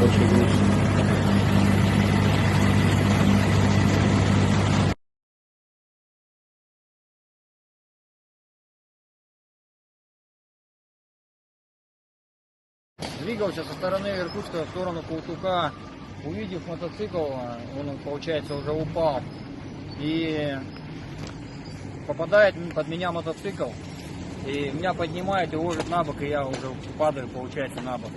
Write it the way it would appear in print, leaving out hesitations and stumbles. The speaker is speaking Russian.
очень грустно. Двигался со стороны Иркутска в сторону Култука. Увидев мотоцикл, он, получается, уже упал. И попадает под меня мотоцикл. И меня поднимает и ложит на бок, и я уже падаю, получается, на бок.